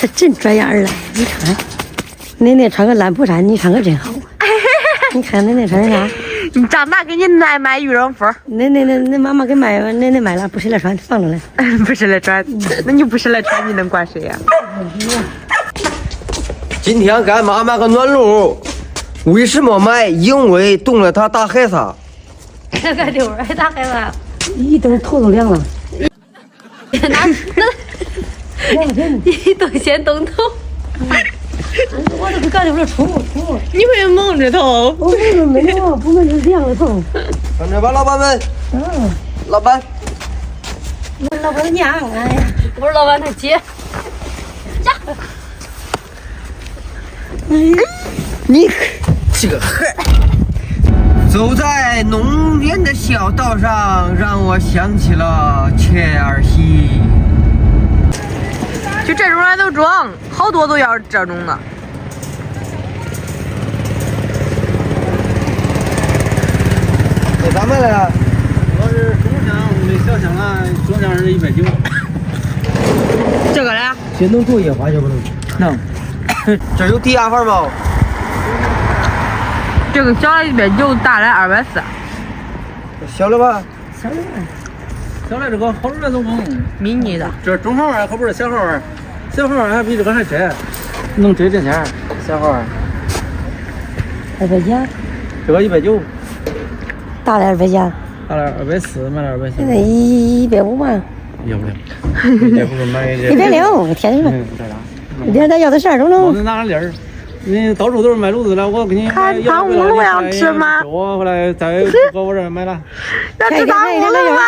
他真这样了，你看，奶奶穿个蓝布衫，你穿个真好。你看奶奶穿的啥？你长大给你奶买羽绒服。奶妈妈给买，奶奶买了，不是来穿，放着嘞。不是来穿，那你不是来穿，你能怪谁呀？今天给俺妈买个暖炉，为什么买？因为冻了她打孩子。这个溜儿还打孩子，一蹬头都凉了。那一蹬先蹬头。我都干溜了，冲。你会蒙着头？我没有，不能是凉了头。看着吧，老板们。嗯，老板。我老板的娘，哎呀，我是老板他姐。你这个孩，走在农园的小道上，让我想起了切尔西。就这种人都装，好多都要这种的。给咋卖了？主要是中箱没小箱啊，中箱是190。这个嘞？这能做野花去不能？能。这有低压阀吗？这个小的190，大的240。小了吧？小的这个好多人都不用。迷你的。这是中号碗，可不是小号碗。小号碗还比这个还窄，能值这钱。小号碗。 200钱，这个190，大的200钱，大了240，买了240。现在150嘛，要不了，这不是买这。 160，天天说，一点咱要的12种我种。能拿个粒儿，你到处都是卖炉子的，我给你看糖葫芦要吃吗？我后来在我这儿买了。要吃糖葫芦吗？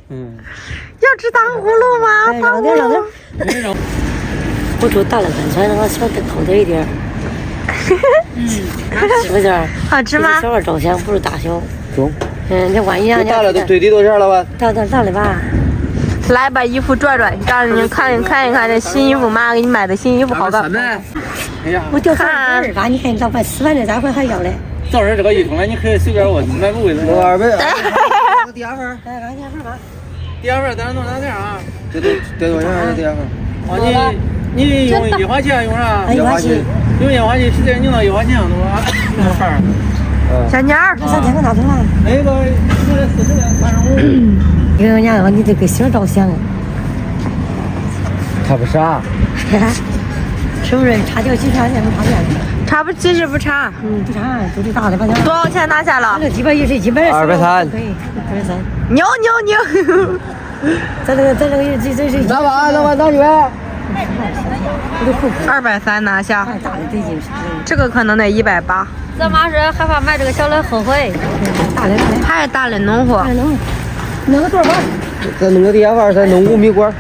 嗯。要吃糖葫芦吗？糖葫芦。我做大了饭菜，让我小的抠点一点。是不是？好吃吗？小孩照相不是大小。中。这万一让人大了都最低多少了吧？大了吧？来把衣服拽拽，让你看一看这新衣服，妈给你买的新衣服好看。哎呀，我掉3块吧，你看老板吃饭这3块还要嘞。照着这个一桶来，你可以随便问，买个位置。弄200。低压阀。来，按压阀吧。低压阀咱弄两件啊。这多少钱？低压阀？哦，你用液化气用啥？液化气。用液化气直接拧到液化气上头啊，那个阀。小妮儿，这3天可拿走了。那个40元35。你跟我讲，你得给媳妇照相。他不傻。是不是？差点几差钱不差钱？差不其实不差。不差，都是大的吧？多少钱拿下了？这几百也是几百。230。可以，230。牛！咱这个这是。拿吧，老板拿去。 230拿下。大的得劲。这个可能得180。咱妈是害怕买这个小的后悔。大的。还是大的弄货。弄个多少？再弄个低压阀，再弄5米管。